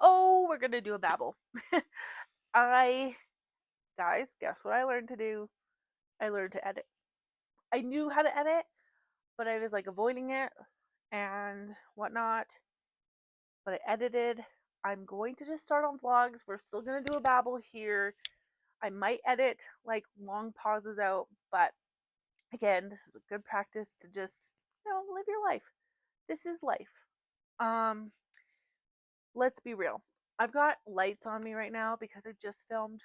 Oh, we're gonna do a babble. I, guys, guess what I learned to do? I learned to edit. I knew how to edit, but I was like avoiding it and whatnot. But I edited. I'm going to just start on vlogs. We're still gonna do a babble here. I might edit like long pauses out, but again, this is a good practice to just, live your life. This is life. Um, let's be real. I've got lights on me right now because I just filmed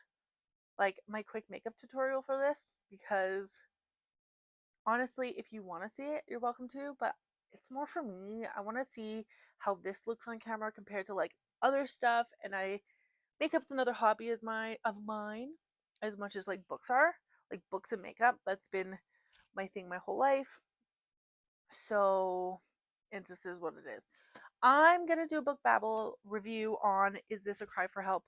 like my quick makeup tutorial for this because honestly, if you want to see it, you're welcome to, but it's more for me. I want to see how this looks on camera compared to like other stuff, and I makeup's another hobby of mine as much as like books are. Like books and makeup, that's been my thing my whole life. So, and this is what it is. I'm gonna do a book babble review on Is This a Cry for Help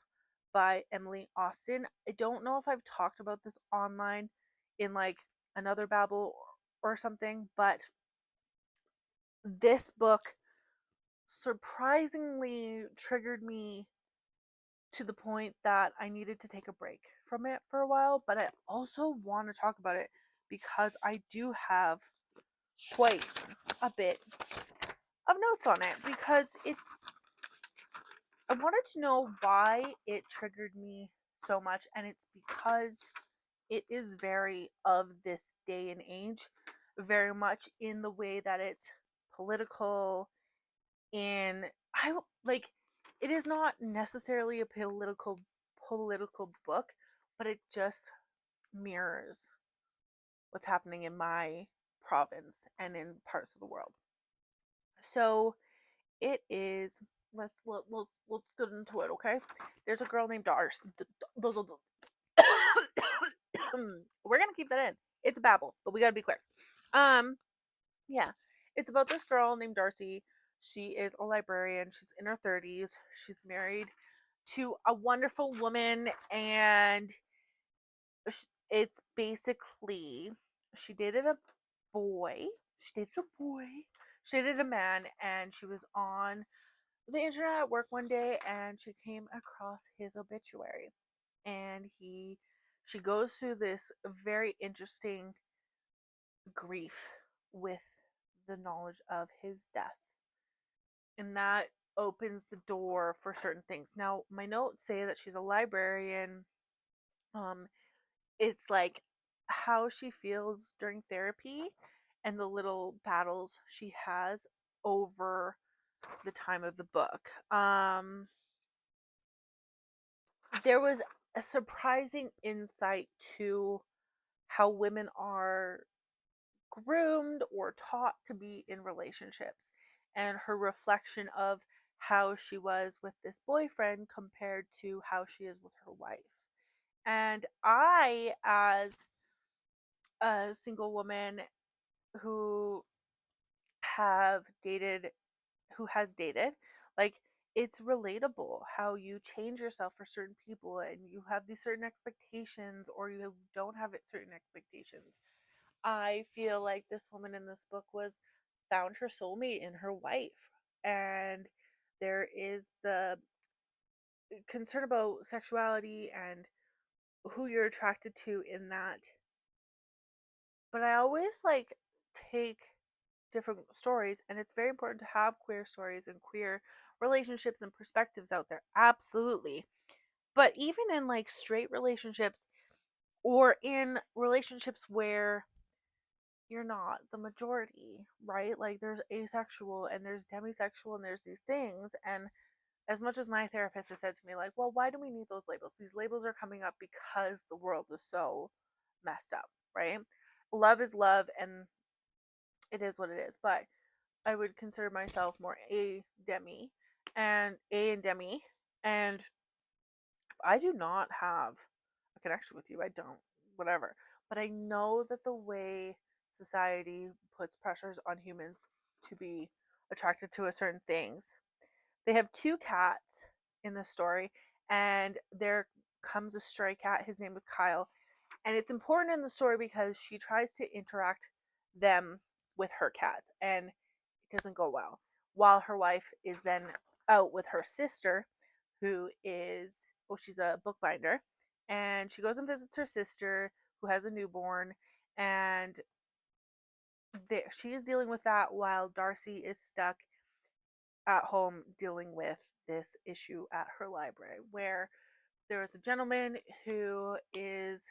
by Emily Austen. I don't know if I've talked about this online in like another babble or something, but this book surprisingly triggered me to the point that I needed to take a break from it for a while, but I also want to talk about it because I do have quite a bit of notes on it because I wanted to know why it triggered me so much, and it's because it is very of this day and age, very much in the way that it's political. In I like it is not necessarily a political book, but it just mirrors what's happening in my province and in parts of the world. So it is. Let's get into it, okay? There's a girl named Darcy. We're gonna keep that in. It's a babble, but we gotta be quick. Um, yeah, it's about this girl named Darcy. She is a librarian. She's in her 30s. She's married to a wonderful woman, and it's basically she dated a boy. She dated a boy. She dated a man, and she was on the internet at work one day, and she came across his obituary, and she goes through this very interesting grief with the knowledge of his death, and that opens the door for certain things. Now my notes say that she's a librarian. um it's like how she feels during therapy and the little battles she has over the time of the book. There was a surprising insight to how women are groomed or taught to be in relationships, and her reflection of how she was with this boyfriend compared to how she is with her wife. And I, as a single woman who have dated who has dated, like, it's relatable how you change yourself for certain people and you have these certain expectations or you don't have it certain expectations. I feel like this woman in this book was found her soulmate in her wife. And there is the concern about sexuality and who you're attracted to in that. But I always like take different stories, and it's very important to have queer stories and queer relationships and perspectives out there. Absolutely. But even in like straight relationships or in relationships where you're not the majority, right? Like there's asexual and there's demisexual and there's these things. And as much as my therapist has said to me, like, well, why do we need those labels? These labels are coming up because the world is so messed up, right? Love is love and it is what it is. But I would consider myself more a and demi. And if I do not have a connection with you, I don't, whatever. But I know that the way society puts pressures on humans to be attracted to a certain things. They have two cats in the story, and there comes a stray cat. His name is Kyle. And it's important in the story because she tries to interact them with her cats, and it doesn't go well. While her wife is then out with her sister, who is, well, she's a bookbinder, and she goes and visits her sister who has a newborn, and there she is dealing with that while Darcy is stuck at home dealing with this issue at her library, where there is a gentleman who is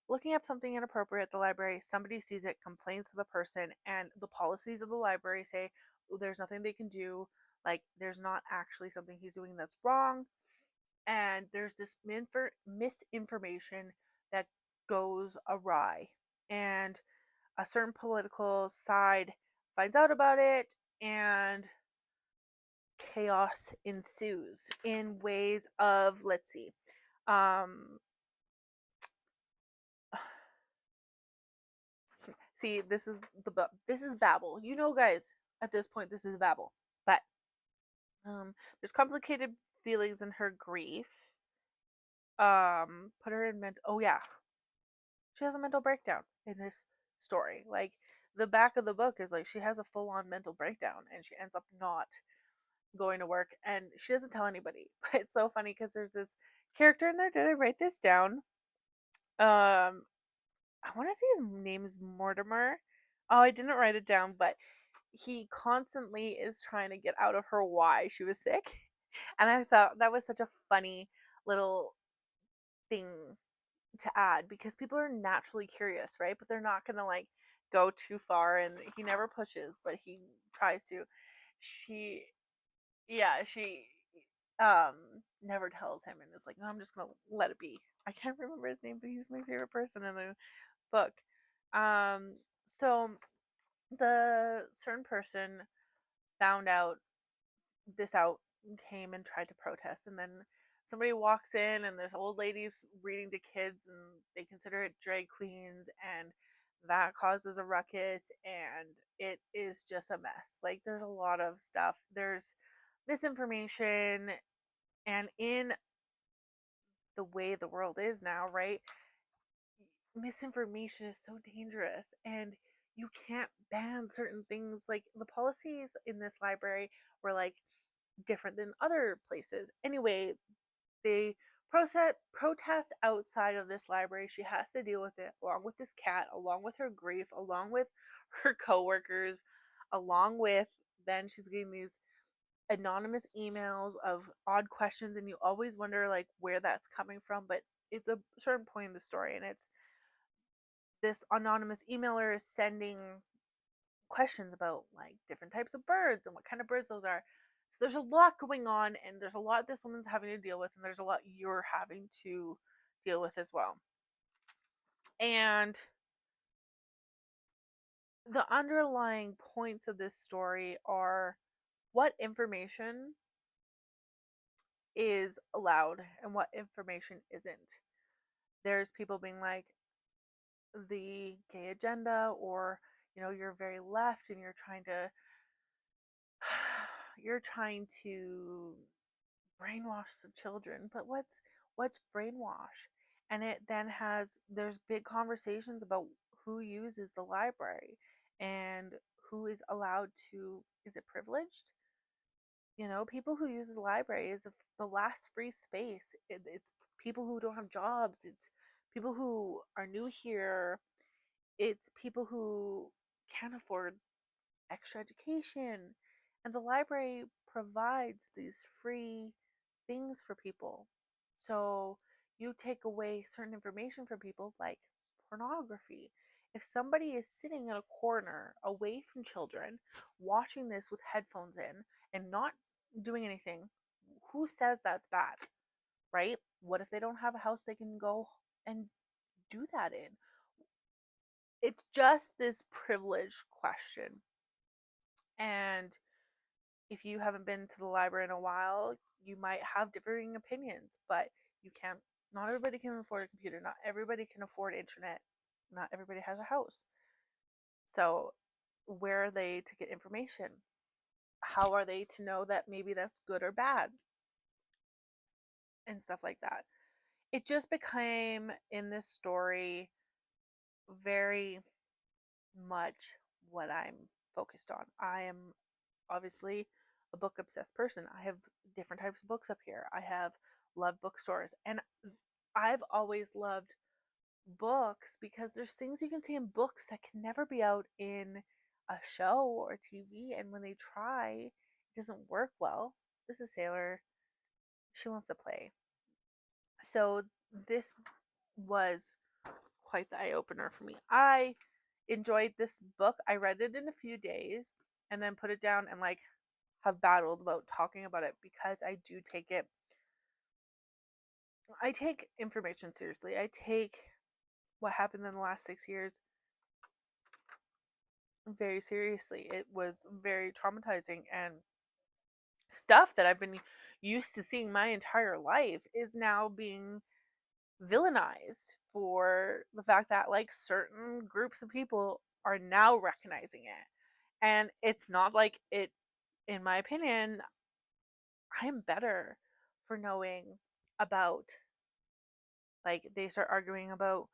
looking up something inappropriate at the library. Somebody sees it, complains to the person, and the policies of the library say, "Oh, there's nothing they can do. Like, there's not actually something he's doing that's wrong." And there's this misinformation that goes awry. And a certain political side finds out about it, and chaos ensues in ways of, let's see, um see, this is Babble, guys, at this point this is Babble. But there's complicated feelings in her grief. Put her in mental, oh yeah, she has a mental breakdown in this story. Like, the back of the book is like she has a full-on mental breakdown, and she ends up not going to work, and she doesn't tell anybody. But it's so funny because there's this character in there. Did I write this down? I want to say his name is Mortimer. Oh, I didn't write it down, but he constantly is trying to get out of her why she was sick. And I thought that was such a funny little thing to add, because people are naturally curious, right? But they're not going to like go too far, and he never pushes, but he tries to. She Yeah, she um never tells him, and is like, "No, I'm just going to let it be." I can't remember his name, but he's my favorite person in the book. So the certain person found out out, came and tried to protest, and then somebody walks in, and there's old ladies reading to kids, and they consider it drag queens, and that causes a ruckus, and it is just a mess. Like, there's a lot of stuff. There's misinformation, and in the way the world is now, right? Misinformation is so dangerous, and you can't ban certain things. Like, the policies in this library were like different than other places. Anyway, they protest outside of this library. She has to deal with it along with this cat, along with her grief, along with her coworkers, along with, then she's getting these anonymous emails of odd questions, and you always wonder like where that's coming from. But it's a certain point in the story, and it's this anonymous emailer is sending questions about like different types of birds and what kind of birds those are. So there's a lot going on, and there's a lot this woman's having to deal with, and there's a lot you're having to deal with as well. And the underlying points of this story are what information is allowed and what information isn't. There's people being like, the gay agenda, or you're very left, and you're trying to brainwash the children. But what's brainwash? And it then there's big conversations about who uses the library, and who is allowed to, is it privileged? People who use the library is the last free space. It's people who don't have jobs, it's people who are new here, it's people who can't afford extra education. And the library provides these free things for people. So you take away certain information from people, like pornography. If somebody is sitting in a corner away from children, watching this with headphones in and not doing anything, who says that's bad, right? What if they don't have a house they can go and do that in? It's just this privilege question. And if you haven't been to the library in a while, you might have differing opinions, but you can't, not everybody can afford a computer, not everybody can afford internet, not everybody has a house. So, where are they to get information? How are they to know that maybe that's good or bad? And stuff like that. It just became, in this story, very much what I'm focused on. I am obviously a book obsessed person. I have different types of books up here. I have loved bookstores, and I've always loved books because there's things you can see in books that can never be out in a show or TV, and when they try, it doesn't work well. This is Sailor. She wants to play. So this was quite the eye opener for me. I enjoyed this book. I read it in a few days and then put it down and like have battled about talking about it because I take information seriously. I take what happened in the last 6 years very seriously. It was very traumatizing, and stuff that I've been used to seeing my entire life is now being villainized for the fact that like certain groups of people are now recognizing it. And it's not like it, in my opinion, I am better for knowing about, like, they start arguing about,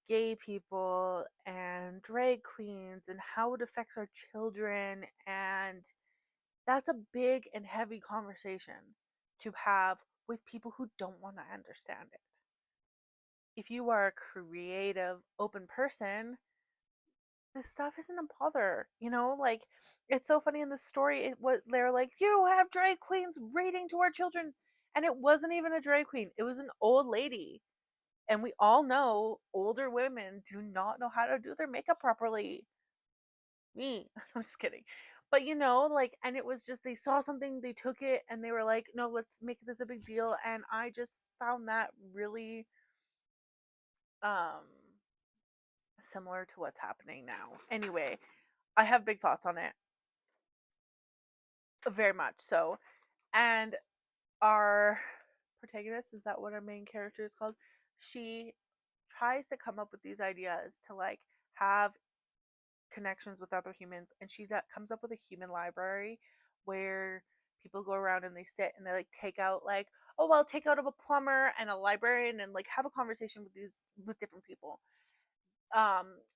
gay people and drag queens and how it affects our children. And that's a big and heavy conversation to have with people who don't want to understand it. If you are a creative, open person, this stuff isn't a bother, like, it's so funny in the story. It was, they're like, you have drag queens reading to our children, and it wasn't even a drag queen, it was an old lady. And we all know older women do not know how to do their makeup properly. Me. I'm just kidding. But like, and it was just, they saw something, they took it, and they were like, no, let's make this a big deal. And I just found that really um similar to what's happening now. Anyway, I have big thoughts on it, very much so. And our protagonist, is that what our main character is called? She tries to come up with these ideas to like have connections with other humans, and she comes up with a human library where people go around and they sit and they like take out, like, oh well, take out of a plumber and a librarian and like have a conversation with different people.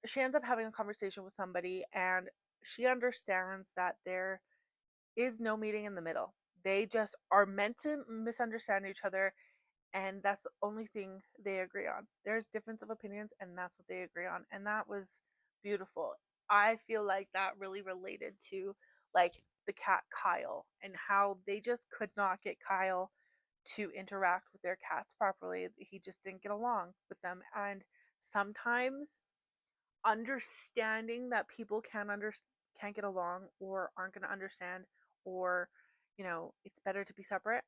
She ends up having a conversation with somebody, and she understands that there is no meeting in the middle. They just are meant to misunderstand each other, and that's the only thing they agree on. There's difference of opinions, and that's what they agree on. And that was beautiful. I feel like that really related to like the cat Kyle, and how they just could not get Kyle to interact with their cats properly. He just didn't get along with them. And sometimes understanding that people can't get along or aren't going to understand, or it's better to be separate,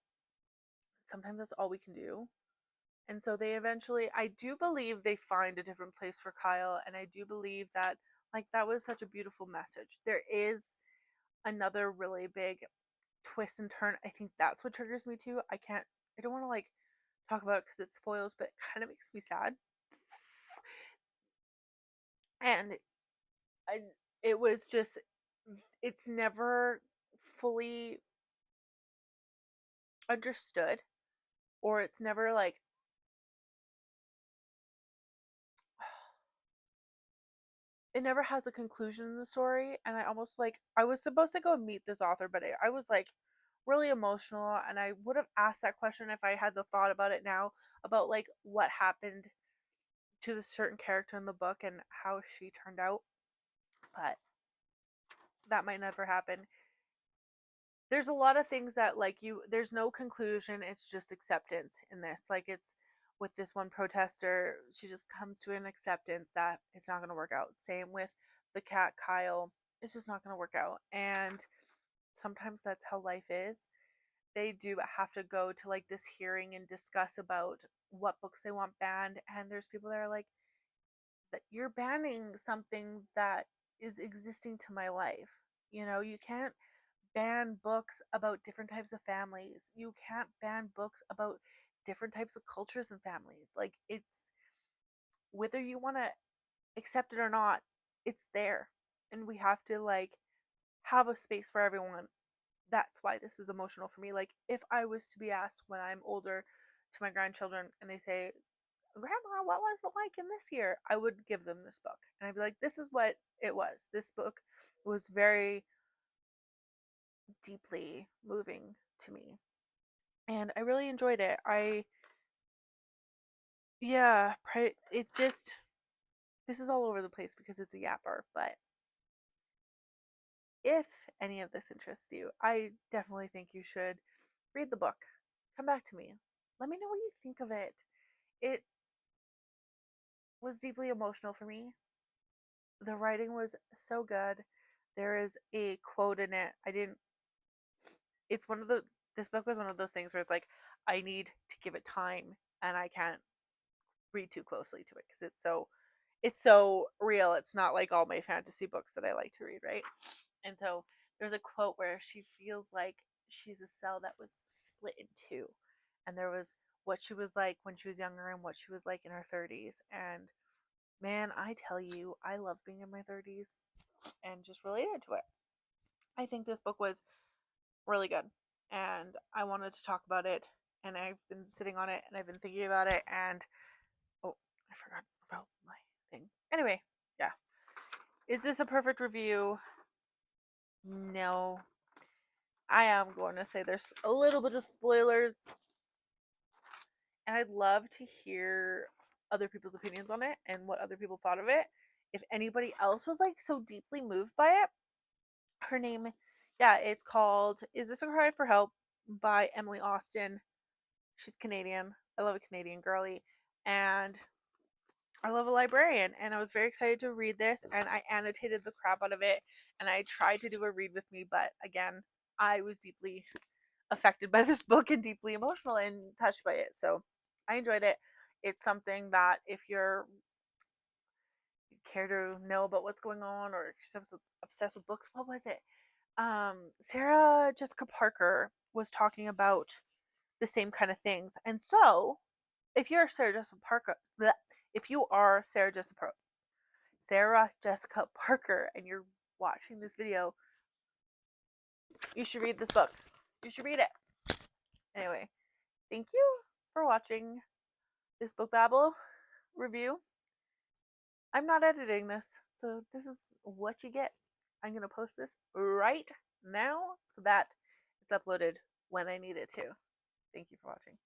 sometimes that's all we can do. And so they eventually, I do believe they find a different place for Kyle, and I do believe that like that was such a beautiful message. There is another really big twist and turn. I think that's what triggers me too. I don't want to like talk about it because it spoils, but it kind of makes me sad. And I, it was just, it's never fully understood, or it's never like, it never has a conclusion in the story. And I almost like, I was supposed to go and meet this author, but I was like really emotional, and I would have asked that question if I had the thought about it now, about like what happened to the certain character in the book and how she turned out. But that might never happen. There's a lot of things that like there's no conclusion, it's just acceptance in this. Like, it's with this one protester, she just comes to an acceptance that it's not going to work out. Same with the cat Kyle, it's just not going to work out. And sometimes that's how life is. They do have to go to like this hearing and discuss about what books they want banned, and there's people that are like, that you're banning something that is existing to my life. You can't ban books about different types of families. You can't ban books about different types of cultures and families. Like, it's, whether you want to accept it or not, it's there. And we have to like have a space for everyone. That's why this is emotional for me. Like, if I was to be asked when I'm older to my grandchildren and they say, Grandma, what was it like in this year? I would give them this book. And I'd be like, this is what it was. This book was very deeply moving to me. And I really enjoyed it. Yeah, it just, this is all over the place because it's a yapper, but if any of this interests you, I definitely think you should read the book. Come back to me. Let me know what you think of it. It was deeply emotional for me. The writing was so good. There is a quote in it. I didn't, it's one of the, this book was one of those things where it's like, I need to give it time and I can't read too closely to it because it's so real. It's not like all my fantasy books that I like to read, right? And so there's a quote where she feels like she's a cell that was split in two. And there was what she was like when she was younger and what she was like in her 30s. And man, I tell you, I love being in my 30s and just related to it. I think this book was really good. And I wanted to talk about it. And I've been sitting on it and I've been thinking about it. And oh, I forgot about my thing. Anyway, yeah. Is this a perfect review? No. I am going to say there's a little bit of spoilers, and I'd love to hear other people's opinions on it and what other people thought of it. If anybody else was like so deeply moved by it, her name, yeah, it's called Is This a Cry for Help by Emily Austin. She's Canadian. I love a Canadian girly, and I love a librarian, and I was very excited to read this, and I annotated the crap out of it, and I tried to do a read with me, but again, I was deeply affected by this book and deeply emotional and touched by it. So I enjoyed it. It's something that if you care to know about what's going on or if you're obsessed with books, what was it? Sarah Jessica Parker was talking about the same kind of things. And so if you're Sarah Jessica Parker, if you are Sarah Jessica Parker and you're watching this video, you should read this book. You should read it. Anyway, thank you for watching this book babble review. I'm not editing this, so this is what you get. I'm going to post this right now so that it's uploaded when I need it to. Thank you for watching.